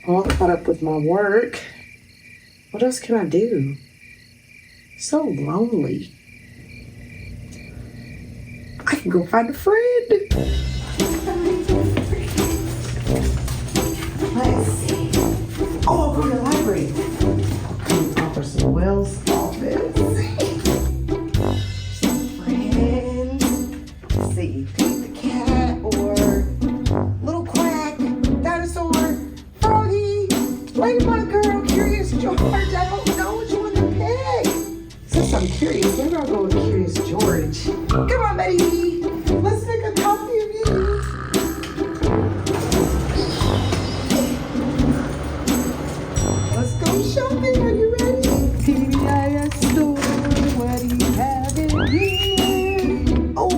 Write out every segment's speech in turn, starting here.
all caught up with my work. What else can I do? So lonely. I can go find a friend. Let's see. Oh, I'll go to the library. I'll come offer some Will's office. Some friends. Let's see. Pete the cat or Little Quack, Dinosaur, Froggy, Ladybug Girl, Curious George. I don't know which one to pick. Since I'm curious, maybe I'll go with Curious George. Come on, Betty. Let's make a copy of you. Let's go shopping. Are you ready? TBIS store. What do you have in here? Oh,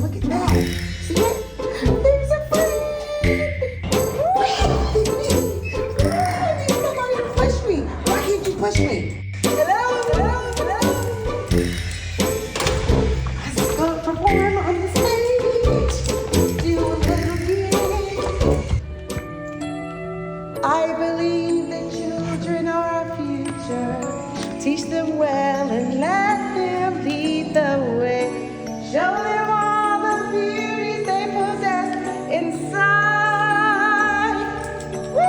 look at that. See it? There's a friend. Somebody push me. Why can't you push me? Hello, hello, hello. Let's go perform on the stage. Do a little gig. I believe that children are our future. Teach them well and let them lead the way. Show them all the beauties they possess inside. Woo!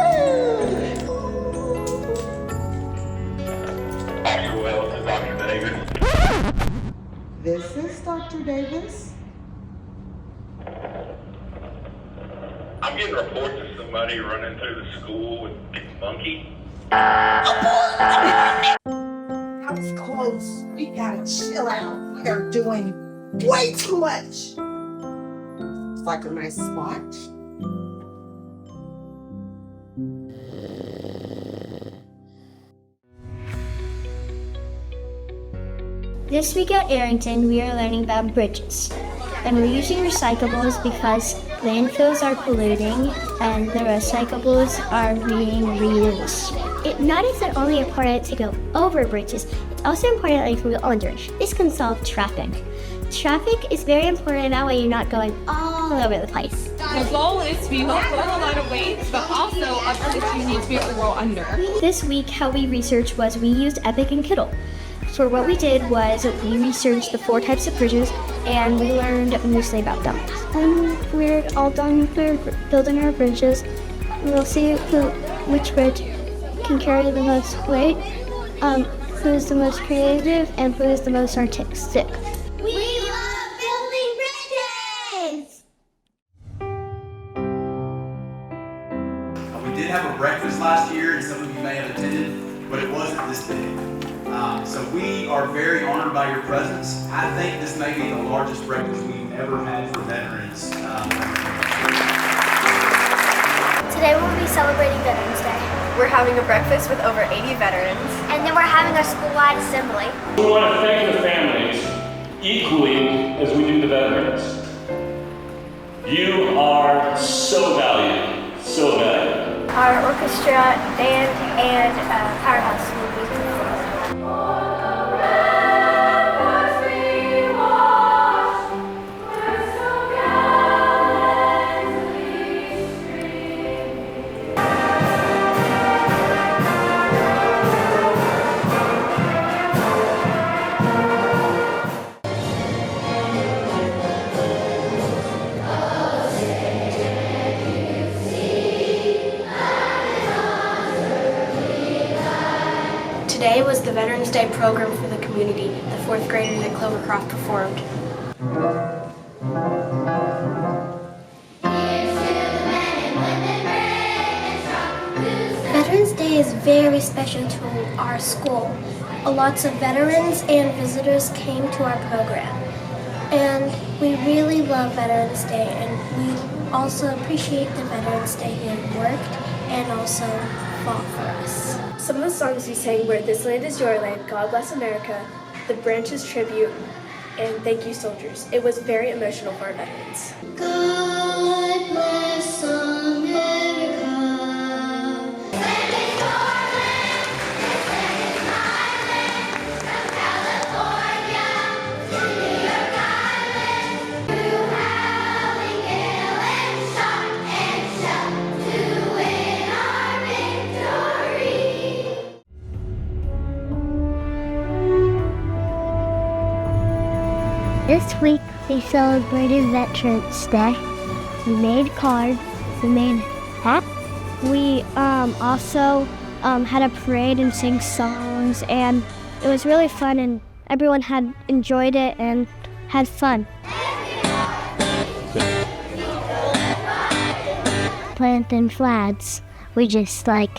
Dr. Wells and Dr. Davis. This is Dr. Davis. I'm getting reports of somebody running through the school with a monkey. That was close. We gotta chill out. We are doing way too much. It's like a nice watch. This week at Arrington, we are learning about bridges. And we're using recyclables because landfills are polluting and the recyclables are being reused. Not is it only important to go over bridges, it's also important that you can go under. This can solve traffic. Traffic is very important, that way you're not going all over the place. The goal is to be able to put a lot of weight, but also a place you need to be able to go under. This week, how we researched was we used Epic and Kittle. So what we did was we researched the 4 types of bridges and we learned mostly about them. And we're all done building our bridges. We'll see which bridge can carry the most weight, who is the most creative, and who is the most artistic. We love building bridges! We did have a breakfast last year, and some of you may have attended, but it wasn't this big. So we are very honored by your presence. I think this may be the largest breakfast we've ever had for veterans. Today we'll be celebrating Veterans Day. We're having a breakfast with over 80 veterans. And then we're having our school-wide assembly. We want to thank the families equally as we do the veterans. You are so valued, so valued. Our orchestra, band, and powerhouse will be performing. Today was the Veterans Day program for the community. The 4th graders at Clovercroft performed. Veterans Day is very special to our school. Lots of veterans and visitors came to our program. And we really love Veterans Day, and we also appreciate the Veterans Day who worked and also fought for us. Some of the songs we sang were This Land Is Your Land, God Bless America, The Branches Tribute, and Thank You Soldiers. It was very emotional for our veterans. God bless America. This week we celebrated Veterans Day. We made cards, we made hats. We also had a parade and sang songs, and it was really fun, and everyone had enjoyed it and had fun. Planting flags. We just got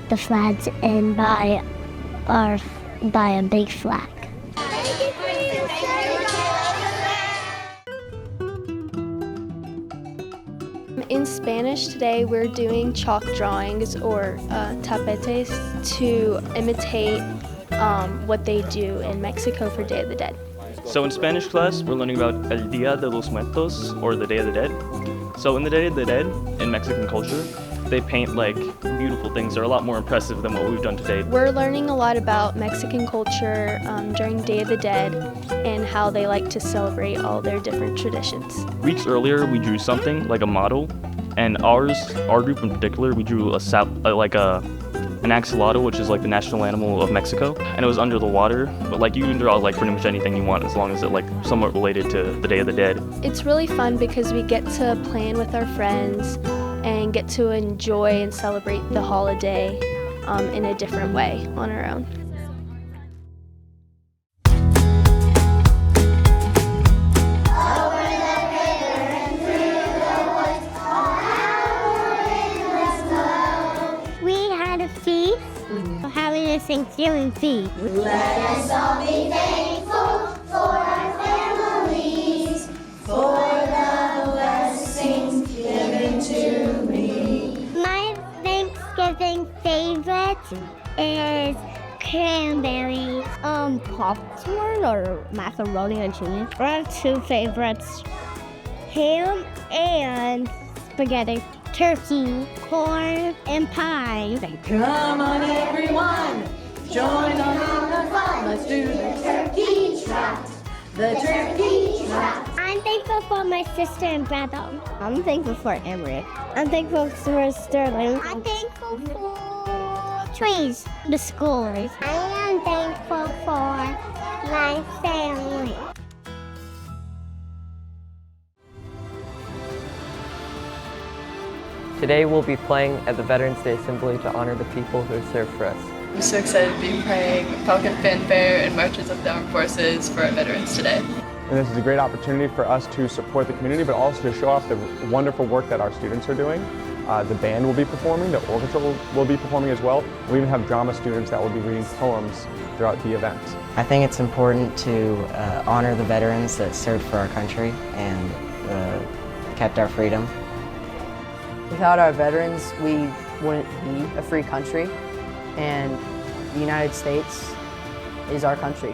the flags in by a big flag. In Spanish today, we're doing chalk drawings or tapetes to imitate what they do in Mexico for Day of the Dead. So in Spanish class, we're learning about El Día de los Muertos, or the Day of the Dead. So in the Day of the Dead, in Mexican culture, they paint beautiful things. They're a lot more impressive than what we've done today. We're learning a lot about Mexican culture during Day of the Dead and how they like to celebrate all their different traditions. Weeks earlier, we drew something like a model, and our group in particular, we drew an axolotl, which is the national animal of Mexico, and it was under the water. But you can draw pretty much anything you want as long as it's somewhat related to the Day of the Dead. It's really fun because we get to plan with our friends and get to enjoy and celebrate the holiday in a different way on our own. We had a feast, having a Thanksgiving feast. Let us all be thankful for our families, for the blessings given to me. My Thanksgiving favorite is cranberry, popcorn or macaroni and cheese. I have two favorites, ham and spaghetti, turkey, corn, and pie. Come on, everyone, join on the fun. Let's do the turkey trot. The turkey trot. I'm thankful for my sister and brother. I'm thankful for Emery. I'm thankful for Sterling. I'm thankful for trees, the schools. I am thankful for my family. Today we'll be playing at the Veterans Day Assembly to honor the people who served for us. I'm so excited to be playing Falcon Fanfare and Marches of the Armed Forces for our veterans today. And this is a great opportunity for us to support the community, but also to show off the wonderful work that our students are doing. The band will be performing, the orchestra will be performing as well. We even have drama students that will be reading poems throughout the event. I think it's important to honor the veterans that served for our country and kept our freedom. Without our veterans, we wouldn't be a free country, and the United States is our country.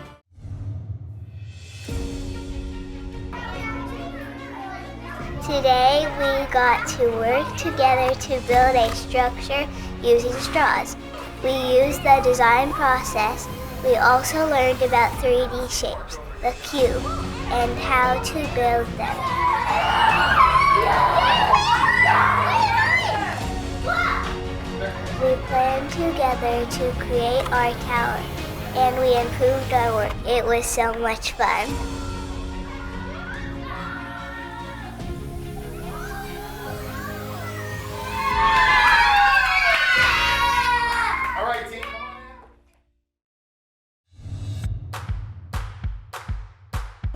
Today we got to work together to build a structure using straws. We used the design process. We also learned about 3D shapes, the cube, and how to build them. We planned together to create our tower, and we improved our work. It was so much fun.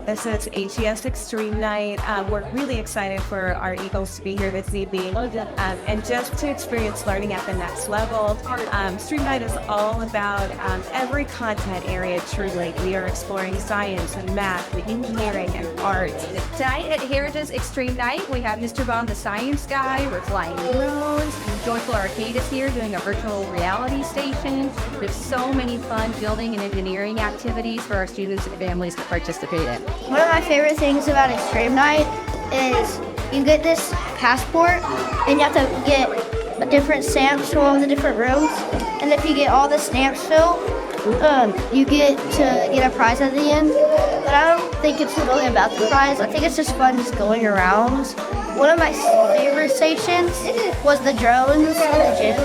This is HES Extreme Night. We're really excited for our Eagles to be here this evening and just to experience learning at the next level. Extreme Night is all about every content area, truly. We are exploring science and math, and engineering and art. Tonight at Heritage Extreme Night, we have Mr. Bond, the science guy. We're flying drones. Joyful Arcade is here doing a virtual reality station. There's so many fun building and engineering activities for our students and families to participate in. One of my favorite things about Extreme Night is you get this passport and you have to get different stamps from all the different rooms. And if you get all the stamps filled, you get to get a prize at the end. But I don't think it's really about the prize. I think it's just fun just going around. One of my favorite stations was the drones in the gym.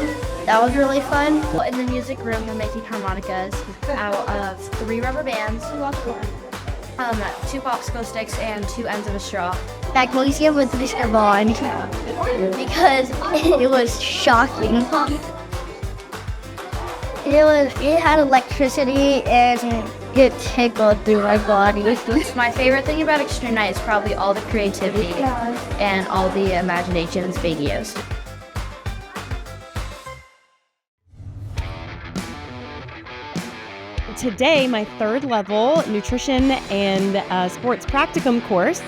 That was really fun. In the music room, we're making harmonicas out of 3 rubber bands. 2 popsicle sticks and 2 ends of a straw. Magnesium with Mr. Bond because it was shocking. It had electricity and it tickled through my body. My favorite thing about Extreme Night is probably all the creativity and all the imaginations being used. Today, my 3rd level nutrition and sports practicum course,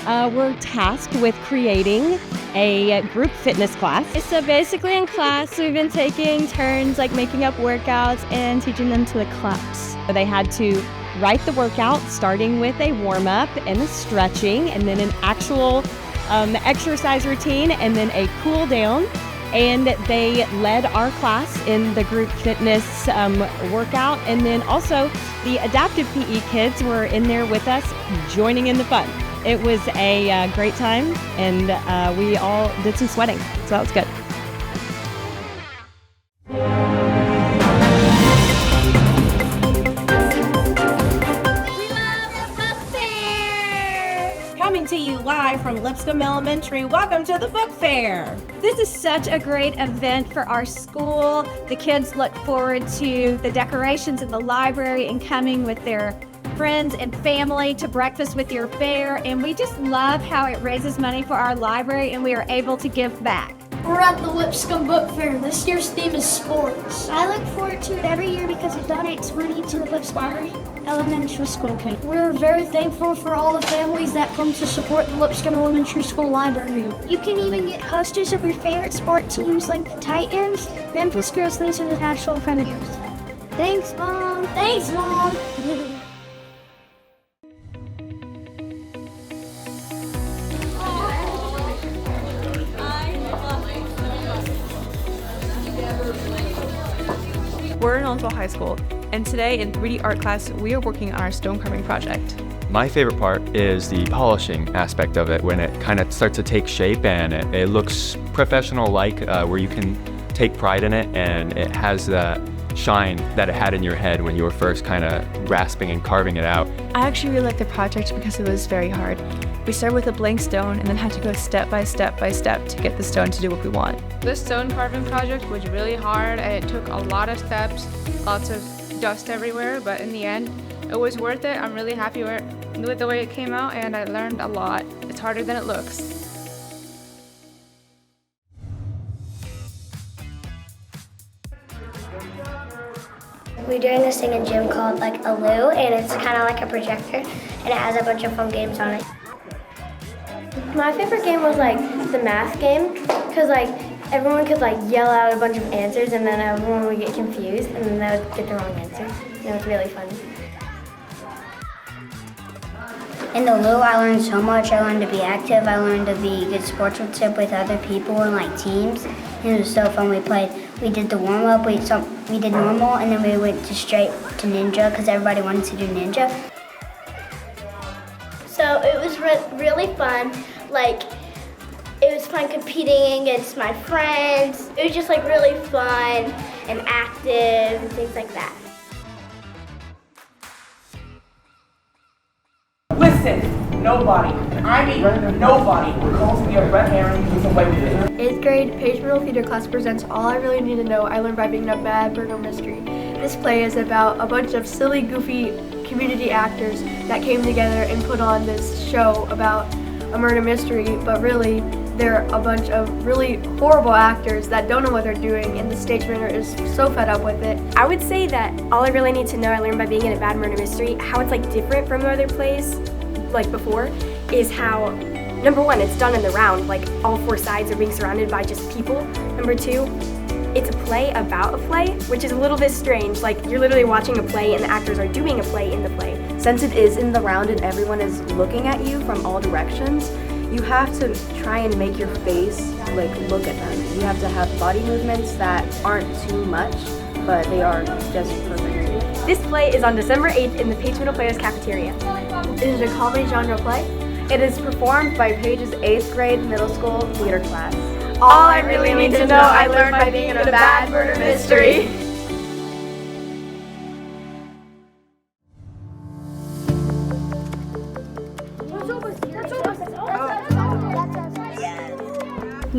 we're tasked with creating a group fitness class. So basically in class, we've been taking turns like making up workouts and teaching them to the class. They had to write the workout starting with a warm-up and a stretching and then an actual exercise routine and then a cool down. And they led our class in the group fitness workout. And then also the adaptive PE kids were in there with us, joining in the fun. It was a great time, and we all did some sweating, so that was good. Coming to you live from Lipscomb Elementary, welcome to the book fair. This is such a great event for our school. The kids look forward to the decorations in the library and coming with their friends and family to breakfast with your fair, and we just love how it raises money for our library and we are able to give back. We're at the Lipscomb Book Fair. This year's theme is sports. I look forward to it every year because it donates money to the Lipscomb Elementary School. We're very thankful for all the families that come to support the Lipscomb Elementary School Library. You can even get posters of your favorite sport teams like the Titans, Memphis Grizzlies, and the Nashville Predators. Thanks, Mom. Thanks, Mom. We're in Owensville High School, and today in 3D art class, we are working on our stone carving project. My favorite part is the polishing aspect of it, when it kind of starts to take shape and it looks professional-like, where you can take pride in it, and it has that shine that it had in your head when you were first kind of grasping and carving it out. I actually really liked the project because it was very hard. We started with a blank stone and then had to go step by step by step to get the stone to do what we want. The stone carving project was really hard and it took a lot of steps, lots of dust everywhere, but in the end, it was worth it. I'm really happy with the way it came out and I learned a lot. It's harder than it looks. We're doing this thing in gym called like a loo, and it's kind of like a projector, and it has a bunch of fun games on it. My favorite game was like the math game, because like everyone could like yell out a bunch of answers, and then everyone would get confused, and then they would get the wrong answer. And it was really fun. In the loo, I learned so much. I learned to be active. I learned to be good sportsmanship with other people and like teams. And it was so fun. We did the warm up. We did normal, and then we went straight to ninja because everybody wanted to do ninja. So it was really fun. Like it was fun competing against my friends. It was just like really fun and active and things like that. Listen, nobody, I mean nobody, calls me a red herring who's away with it. 8th grade Page Middle Theater class presents All I Really Need to Know I Learned by Being a Bad Murder Mystery. This play is about a bunch of silly, goofy community actors that came together and put on this show about a murder mystery, but really they're a bunch of really horrible actors that don't know what they're doing, and the stage manager is so fed up with it. I would say that All I Really Need to Know I Learned by Being in a Bad Murder Mystery, how it's like different from other plays like before, is how, number one, it's done in the round, like all 4 sides are being surrounded by just people. Number 2, it's a play about a play, which is a little bit strange, like you're literally watching a play and the actors are doing a play in the play. Since it is in the round and everyone is looking at you from all directions, you have to try and make your face like look at them. You have to have body movements that aren't too much, but they are just perfect. This play is on December 8th in the Page Middle Players Cafeteria. It is a comedy genre play. It is performed by Page's 8th grade middle school theater class. All I Really Need to Know I Learned by Being in a Bad Murder Mystery.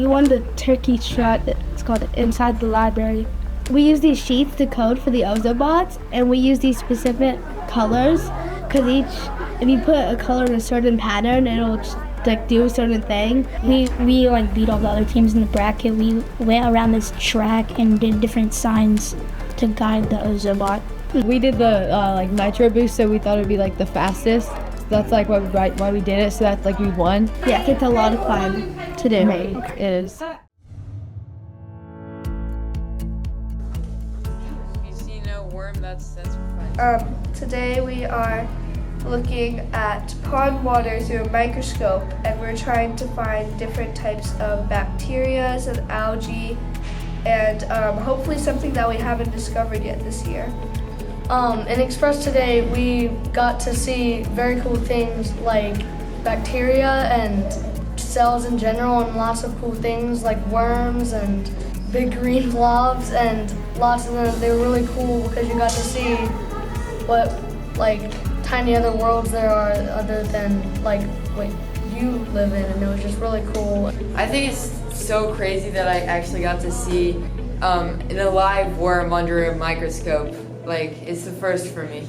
We won the turkey trot. It's called Inside the Library. We use these sheets to code for the Ozobots, and we use these specific colors because if you put a color in a certain pattern, it'll like do a certain thing. We like beat all the other teams in the bracket. We went around this track and did different signs to guide the Ozobot. We did the like nitro boost, so we thought it'd be like the fastest. So that's like why we did it. So that's like we won. Yeah, it's a lot of fun to do. It is. Today we are looking at pond water through a microscope, and we're trying to find different types of bacteria and algae, and hopefully something that we haven't discovered yet this year. In Express today, we got to see very cool things like bacteria and cells in general, and lots of cool things like worms and big green blobs, and lots of them. They were really cool because you got to see what like tiny other worlds there are other than like what you live in, and it was just really cool. I think it's so crazy that I actually got to see an alive worm under a microscope. Like, it's the first for me.